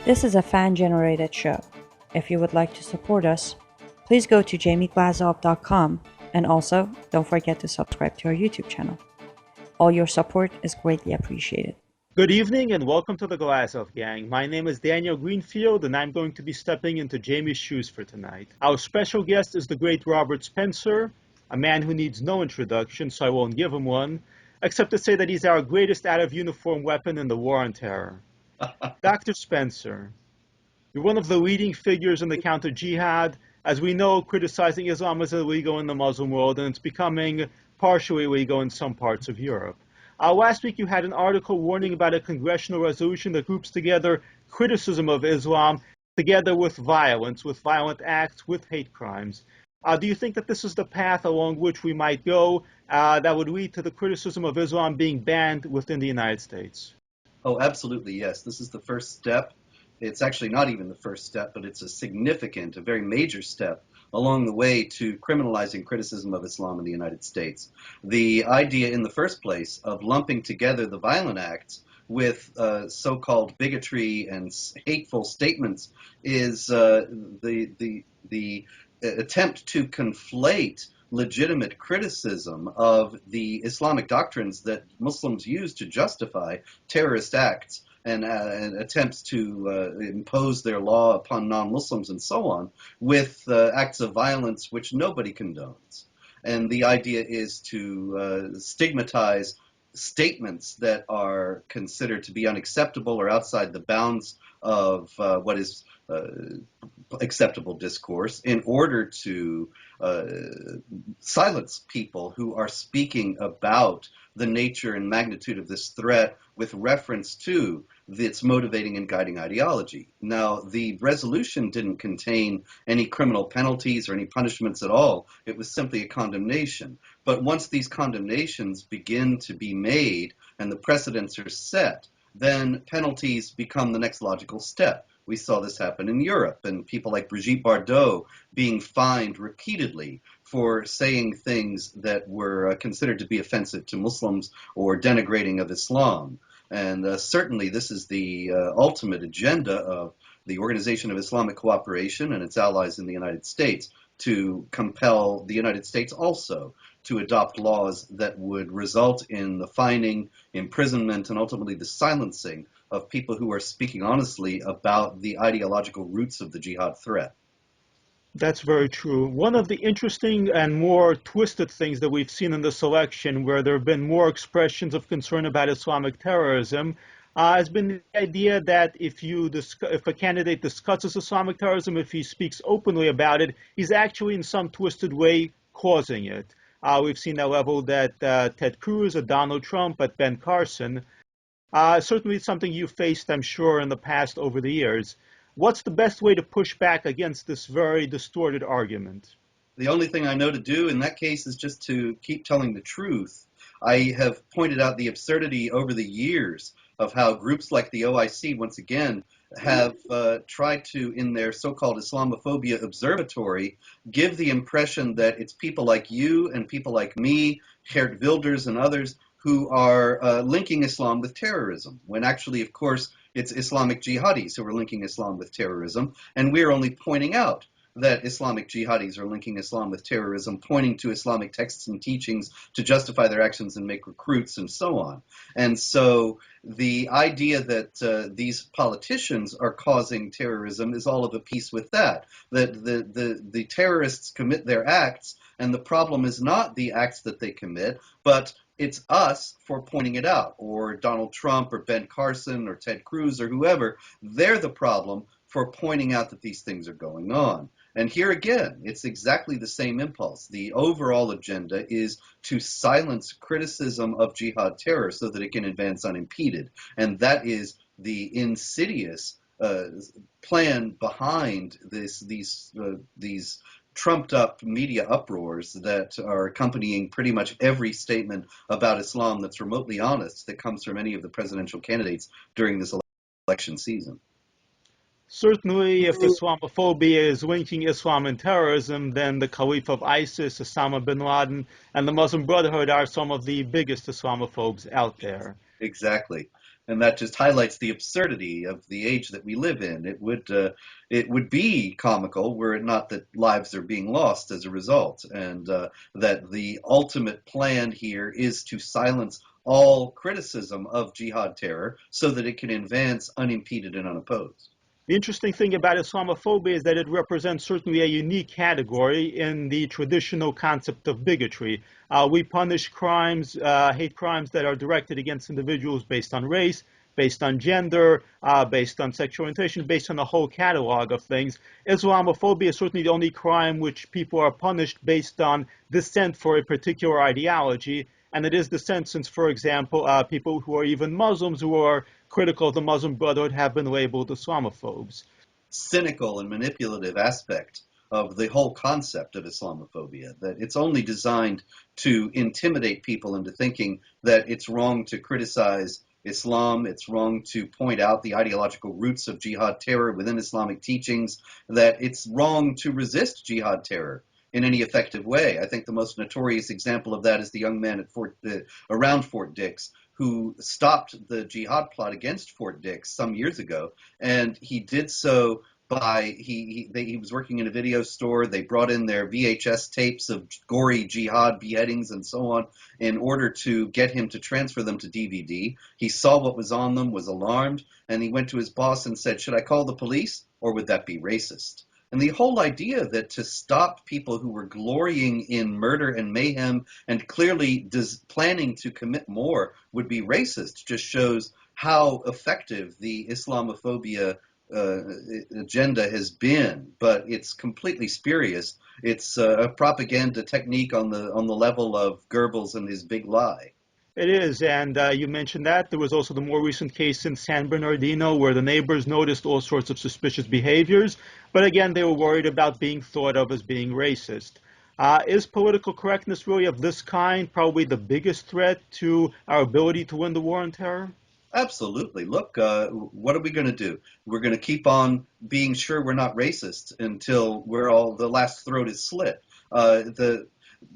This is a fan-generated show. If you would like to support us, please go to jamieglazov.com and also don't forget to subscribe to our YouTube channel. All your support is greatly appreciated. Good evening and welcome to the Glazov gang. My name is Daniel Greenfield and I'm going to be stepping into Jamie's shoes for tonight. Our special guest is the great Robert Spencer, a man who needs no introduction, so I won't give him one, except to say that he's our greatest out-of-uniform weapon in the war on terror. Dr. Spencer, you're one of the leading figures in the counter-jihad. As we know, criticizing Islam is illegal in the Muslim world, and it's becoming partially illegal in some parts of Europe. Last week you had an article warning about a congressional resolution that groups together criticism of Islam together with violence, with violent acts, with hate crimes. Do you think that this is the path along which we might go that would lead to the criticism of Islam being banned within the United States? Oh, absolutely, yes. This is the first step. It's actually not even the first step, but it's a significant, a very major step along the way to criminalizing criticism of Islam in the United States. The idea in the first place of lumping together the violent acts with so-called bigotry and hateful statements is the attempt to conflate legitimate criticism of the Islamic doctrines that Muslims use to justify terrorist acts and attempts to impose their law upon non-Muslims and so on with acts of violence which nobody condones. And the idea is to stigmatize statements that are considered to be unacceptable or outside the bounds of what is acceptable discourse in order to silence people who are speaking about the nature and magnitude of this threat with reference to its motivating and guiding ideology. Now, the resolution didn't contain any criminal penalties or any punishments at all. It was simply a condemnation. But once these condemnations begin to be made and the precedents are set, then penalties become the next logical step. We saw this happen in Europe, and people like Brigitte Bardot being fined repeatedly for saying things that were considered to be offensive to Muslims or denigrating of Islam. And certainly this is the ultimate agenda of the Organization of Islamic Cooperation and its allies in the United States to compel the United States also to adopt laws that would result in the fining, imprisonment, and ultimately the silencing of people who are speaking honestly about the ideological roots of the jihad threat. That's very true. One of the interesting and more twisted things that we've seen in this election, where there have been more expressions of concern about Islamic terrorism, has been the idea that if a candidate discusses Islamic terrorism, if he speaks openly about it, he's actually in some twisted way causing it. We've seen that leveled at Ted Cruz, at Donald Trump, at Ben Carson. Certainly something you faced, I'm sure, in the past over the years. What's the best way to push back against this very distorted argument? The only thing I know to do in that case is just to keep telling the truth. I have pointed out the absurdity over the years of how groups like the OIC, once again, have tried to, in their so-called Islamophobia observatory, give the impression that it's people like you and people like me, Geert Wilders and others, who are linking Islam with terrorism, when actually, of course, it's Islamic jihadis who are linking Islam with terrorism, and we're only pointing out that Islamic jihadis are linking Islam with terrorism, pointing to Islamic texts and teachings to justify their actions and make recruits and so on. And so the idea that these politicians are causing terrorism is all of a piece with that, that the terrorists commit their acts, and the problem is not the acts that they commit, but it's us for pointing it out, or Donald Trump or Ben Carson or Ted Cruz or whoever. They're the problem for pointing out that these things are going on. And here again, it's exactly the same impulse. The overall agenda is to silence criticism of jihad terror so that it can advance unimpeded. And that is the insidious plan behind these trumped up media uproars that are accompanying pretty much every statement about Islam that's remotely honest that comes from any of the presidential candidates during this election season. Certainly, if Islamophobia is linking Islam and terrorism, then the Caliph of ISIS, Osama bin Laden, and the Muslim Brotherhood are some of the biggest Islamophobes out there. Exactly. And that just highlights the absurdity of the age that we live in. It would be comical were it not that lives are being lost as a result, and that the ultimate plan here is to silence all criticism of jihad terror so that it can advance unimpeded and unopposed. The interesting thing about Islamophobia is that it represents certainly a unique category in the traditional concept of bigotry. We punish crimes, hate crimes that are directed against individuals based on race, based on gender, based on sexual orientation, based on a whole catalog of things. Islamophobia is certainly the only crime which people are punished based on dissent for a particular ideology. And it is dissent since, for example, people who are even Muslims who are critical of the Muslim Brotherhood have been labeled Islamophobes. Cynical and manipulative aspect of the whole concept of Islamophobia, that it's only designed to intimidate people into thinking that it's wrong to criticize Islam, it's wrong to point out the ideological roots of jihad terror within Islamic teachings, that it's wrong to resist jihad terror in any effective way. I think the most notorious example of that is the young man at around Fort Dix who stopped the jihad plot against Fort Dix some years ago, and he did so by he was working in a video store. They brought in their VHS tapes of gory jihad beheadings and so on in order to get him to transfer them to DVD. He saw what was on them, was alarmed, and he went to his boss and said, "Should I call the police, or would that be racist?" And the whole idea that to stop people who were glorying in murder and mayhem and clearly planning to commit more would be racist just shows how effective the Islamophobia agenda has been. But it's completely spurious. It's a propaganda technique on the level of Goebbels and his big lie. It is, and you mentioned that. There was also the more recent case in San Bernardino where the neighbors noticed all sorts of suspicious behaviors, but again, they were worried about being thought of as being racist. Is political correctness really of this kind probably the biggest threat to our ability to win the war on terror? Absolutely. Look, what are we going to do? We're going to keep on being sure we're not racist until the last throat is slit.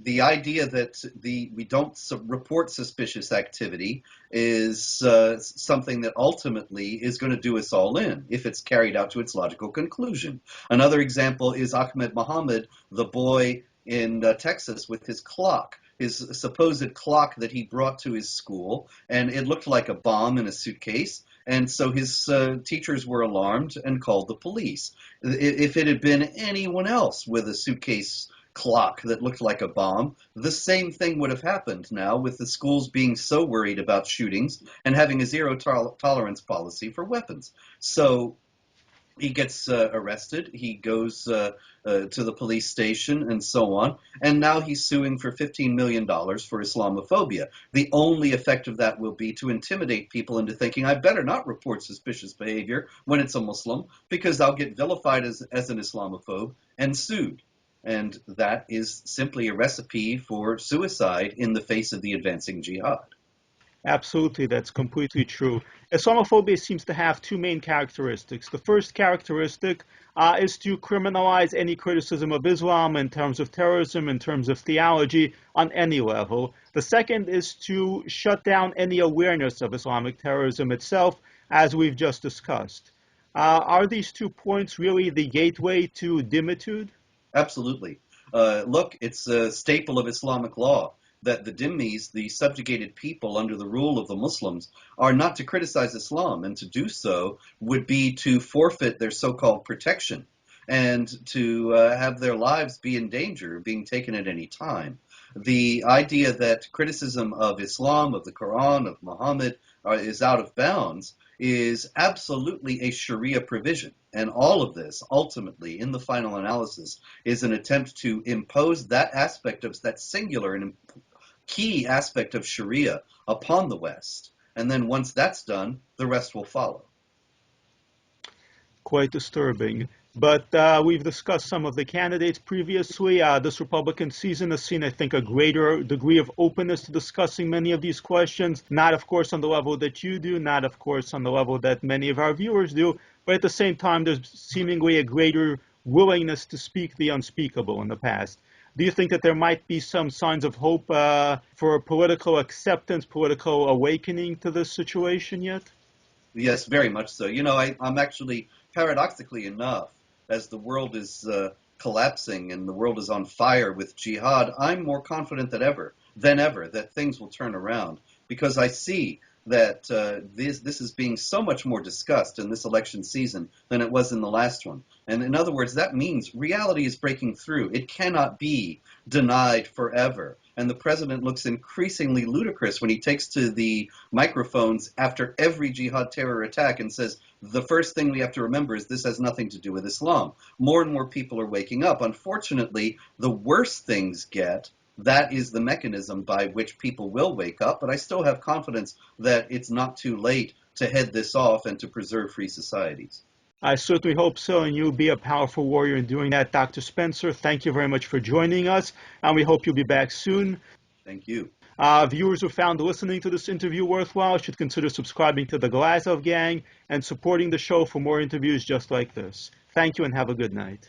The idea that we don't report suspicious activity is something that ultimately is going to do us all in if it's carried out to its logical conclusion. Another example is Ahmed Mohammed, the boy in Texas with his clock, his supposed clock that he brought to his school, and it looked like a bomb in a suitcase. And so his teachers were alarmed and called the police. If it had been anyone else with a suitcase clock that looked like a bomb, the same thing would have happened now with the schools being so worried about shootings and having a zero tolerance policy for weapons. So he gets arrested, he goes to the police station and so on, and now he's suing for $15 million for Islamophobia. The only effect of that will be to intimidate people into thinking, I better not report suspicious behavior when it's a Muslim, because I'll get vilified as an Islamophobe and sued. And that is simply a recipe for suicide in the face of the advancing jihad. Absolutely, that's completely true. Islamophobia seems to have two main characteristics. The first characteristic is to criminalize any criticism of Islam in terms of terrorism, in terms of theology, on any level. The second is to shut down any awareness of Islamic terrorism itself, as we've just discussed. Are these 2 points really the gateway to dhimmitude? Absolutely. Look, it's a staple of Islamic law that the dhimmis, the subjugated people under the rule of the Muslims, are not to criticize Islam, and to do so would be to forfeit their so-called protection and to have their lives be in danger of being taken at any time. The idea that criticism of Islam, of the Quran, of Muhammad is out of bounds is absolutely a Sharia provision. And all of this, ultimately, in the final analysis, is an attempt to impose that aspect of that singular and key aspect of Sharia upon the West. And then once that's done, the rest will follow. Quite disturbing. But we've discussed some of the candidates previously. This Republican season has seen, I think, a greater degree of openness to discussing many of these questions. Not, of course, on the level that you do, not, of course, on the level that many of our viewers do, but at the same time, there's seemingly a greater willingness to speak the unspeakable in the past. Do you think that there might be some signs of hope for political acceptance, political awakening to this situation yet? Yes, very much so. I'm actually, paradoxically enough, as the world is collapsing and the world is on fire with jihad, I'm more confident than ever, that things will turn around, because I see that this is being so much more discussed in this election season than it was in the last one. And in other words, that means reality is breaking through. It cannot be denied forever. And the president looks increasingly ludicrous when he takes to the microphones after every jihad terror attack and says, the first thing we have to remember is this has nothing to do with Islam. More and more people are waking up. Unfortunately, the worse things get, that is the mechanism by which people will wake up. But I still have confidence that it's not too late to head this off and to preserve free societies. I certainly hope so, and you'll be a powerful warrior in doing that. Dr. Spencer, thank you very much for joining us, and we hope you'll be back soon. Thank you. Viewers who found listening to this interview worthwhile should consider subscribing to the Glazov Gang and supporting the show for more interviews just like this. Thank you and have a good night.